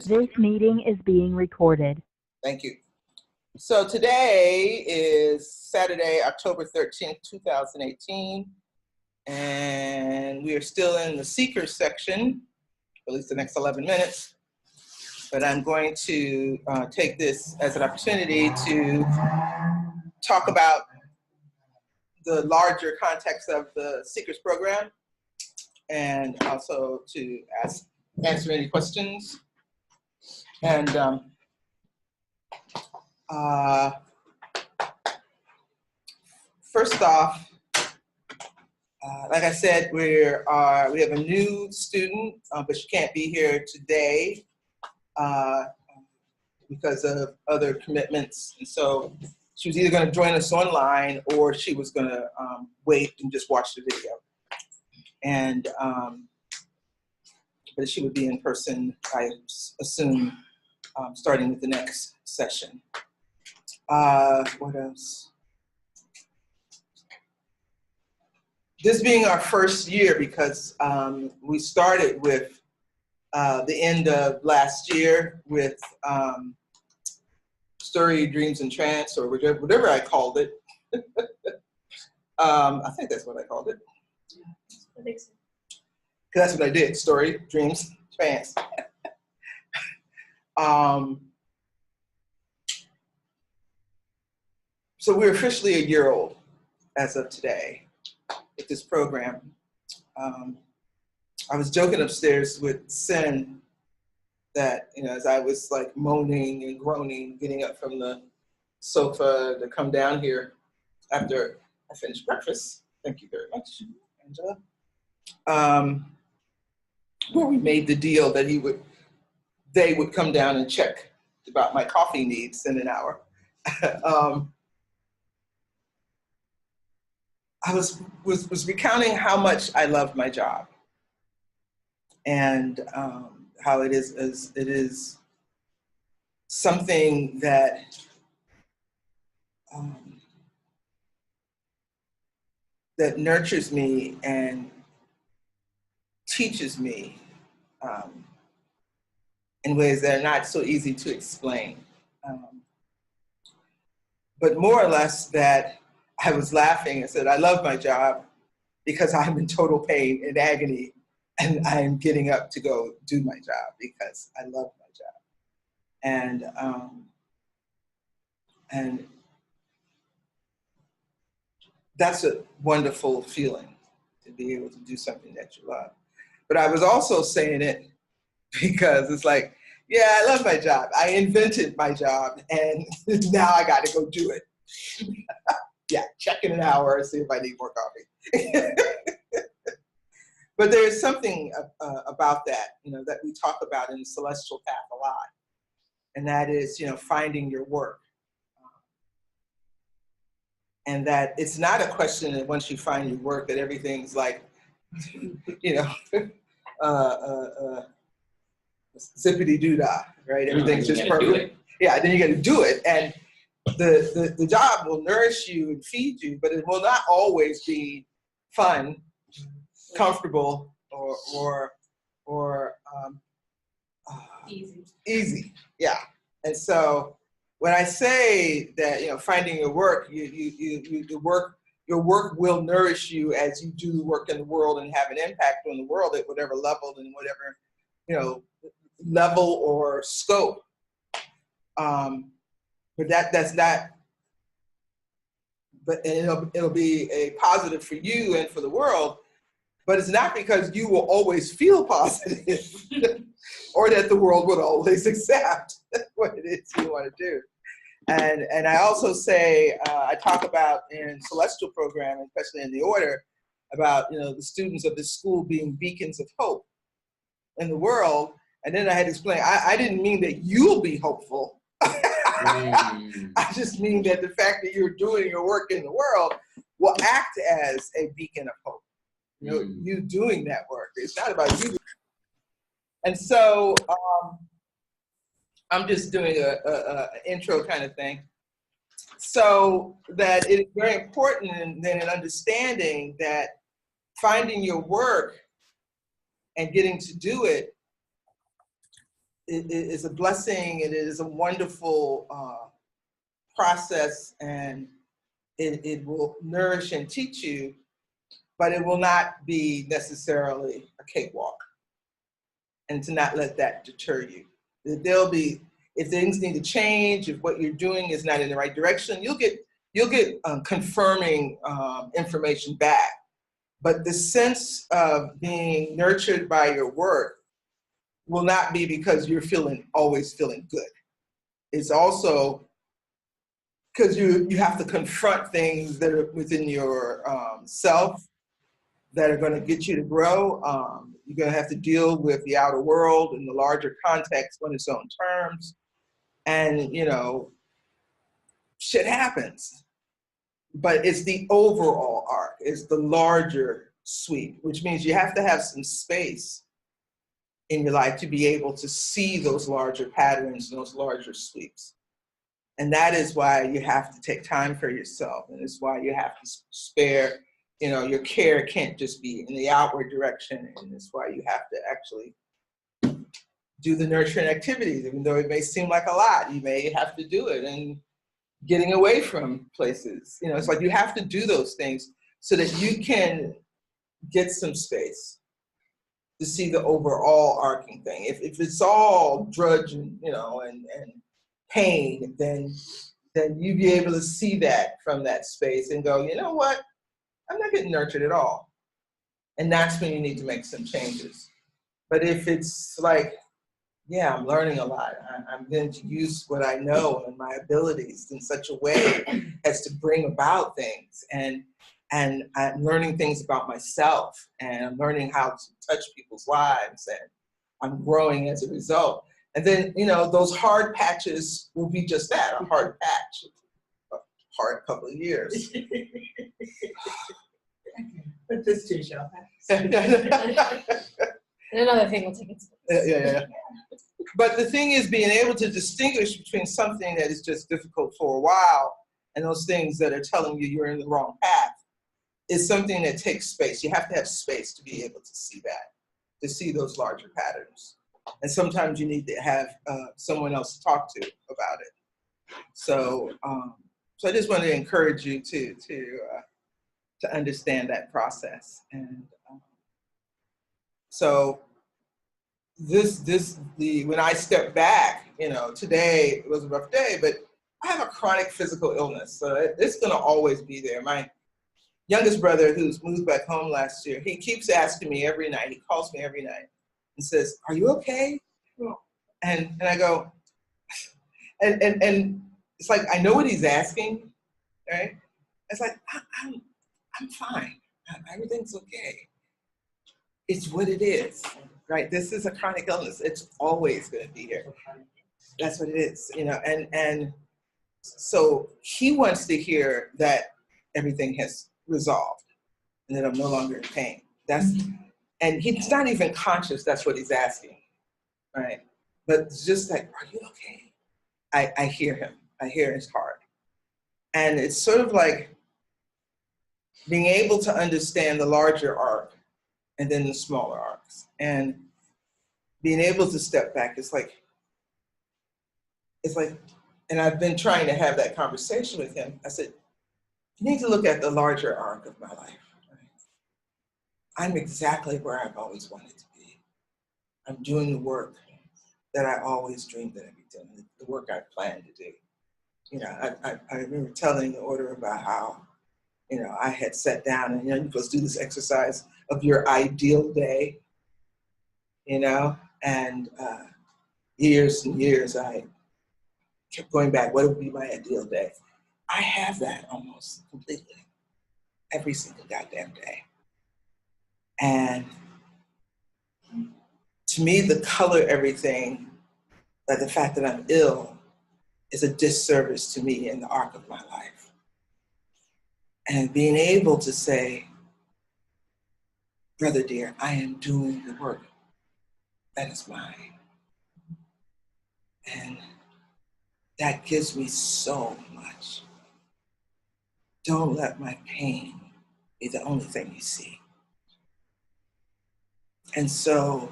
This meeting is being recorded. Thank you. So today is Saturday, October 13th, 2018, and we are still in the seekers section, at least the next 11 minutes. But I'm going to take this as an opportunity to talk about the larger context of the seekers program, and also to answer any questions. And first off, like I said, we have a new student, but she can't be here today because of other commitments. And so she was either going to join us online or she was going to wait and just watch the video. And but she would be in person, I assume, starting with the next session. What else? This being our first year, because we started with the end of last year with Story, Dreams, and Trance, or whatever I called it. I think that's what I called it. I think so. That's what I did, Story, Dreams, Trance. So we're officially a year old as of today with this program. I was joking upstairs with Sin that, as I was like moaning and groaning, getting up from the sofa to come down here after I finished breakfast. Thank you very much, Angela. Where we made the deal that they would come down and check about my coffee needs in an hour. I was recounting how much I loved my job, and how it is something that that nurtures me and teaches me in ways that are not so easy to explain. But more or less that I was laughing and said, I love my job because I'm in total pain and agony, and I'm getting up to go do my job because I love my job. And that's a wonderful feeling, to be able to do something that you love. But I was also saying it because it's like, yeah, I love my job. I invented my job, and now I got to go do it. Yeah, check in an hour and see if I need more coffee. But there's something about that, that we talk about in the Celestial Path a lot, and that is, finding your work. And that it's not a question that once you find your work that everything's like, zippity doo dah, right? Everything's just perfect. Yeah, then you got to do it, and the job will nourish you and feed you, but it will not always be fun, comfortable, or easy. Yeah, and so when I say that, finding your work, your work will nourish you as you do work in the world and have an impact on the world at whatever level and whatever, level or scope. But that's not. But it'll be a positive for you and for the world. But it's not because you will always feel positive, or that the world would always accept what it is you want to do. And I also say, I talk about in Celestial Program, especially in the order, about the students of this school being beacons of hope in the world. And then I had to explain, I didn't mean that you'll be hopeful. I just mean that the fact that you're doing your work in the world will act as a beacon of hope. You doing that work. It's not about you. And so I'm just doing a intro kind of thing. So that it is very important in understanding that finding your work and getting to do it it is a blessing. It is a wonderful process, and it will nourish and teach you, but it will not be necessarily a cakewalk. And to not let that deter you. There'll be, if things need to change, if what you're doing is not in the right direction, you'll get confirming information back. But the sense of being nurtured by your work will not be because you're always feeling good. It's also because you have to confront things that are within your self that are going to get you to grow. You're going to have to deal with the outer world in the larger context on its own terms. And, shit happens. But it's the overall arc, it's the larger sweep, which means you have to have some space in your life to be able to see those larger patterns and those larger sweeps. And that is why you have to take time for yourself. And it's why you have to spare, your care can't just be in the outward direction. And it's why you have to actually do the nurturing activities, even though it may seem like a lot. You may have to do it, and getting away from places. It's like you have to do those things so that you can get some space to see the overall arcing thing. If it's all drudge and pain, then you'd be able to see that from that space and go, you know what? I'm not getting nurtured at all. And that's when you need to make some changes. But if it's like, yeah, I'm learning a lot. I'm going to use what I know and my abilities in such a way as to bring about things. And I'm learning things about myself, and I'm learning how to touch people's lives, and I'm growing as a result. And then, those hard patches will be just that, a hard patch, a hard couple of years. But this too shall pass. And another thing will take its place. Yeah. But the thing is being able to distinguish between something that is just difficult for a while and those things that are telling you you're in the wrong path is something that takes space. You have to have space to be able to see that, to see those larger patterns. And sometimes you need to have someone else to talk to about it. So I just want to encourage you to understand that process. And so when I step back, today it was a rough day, but I have a chronic physical illness, so it's going to always be there. My youngest brother, who's moved back home last year, he keeps asking me every night. He calls me every night and says, "Are you okay?" And I go, and it's like I know what he's asking, right? It's like I'm fine. Everything's okay. It's what it is. Right, this is a chronic illness. It's always going to be here. That's what it is, and so he wants to hear that everything has resolved and that I'm no longer in pain. And he's not even conscious that's what he's asking, right? But it's just like, are you okay? I hear him. I hear his heart. And it's sort of like being able to understand the larger arc and then the smaller arcs. And being able to step back, it's like, and I've been trying to have that conversation with him. I said, you need to look at the larger arc of my life. Right? I'm exactly where I've always wanted to be. I'm doing the work that I always dreamed that I'd be doing, the work I planned to do. I remember telling the order about how, I had sat down and, you're supposed to do this exercise of your ideal day, and years and years I kept going back, what would be my ideal day? I have that almost completely every single goddamn day. And to me, the color everything, like the fact that I'm ill, is a disservice to me in the arc of my life. And being able to say, brother dear, I am doing the work that is mine. And that gives me so much. Don't let my pain be the only thing you see. And so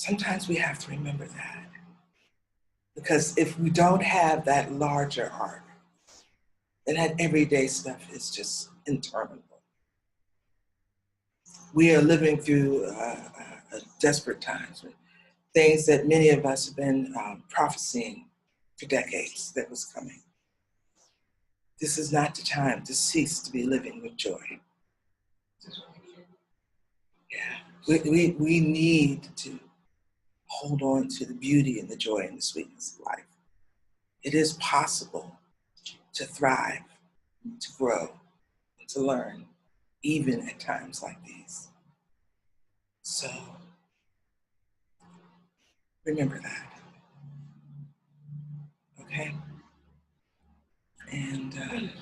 Sometimes we have to remember that. Because if we don't have that larger arc, then that everyday stuff is just interminable. We are living through desperate times, things that many of us have been prophesying for decades that was coming. This is not the time to cease to be living with joy. Yeah, we need to hold on to the beauty and the joy and the sweetness of life. It is possible to thrive, to grow, and to learn, even at times like these. So, remember that. Okay? And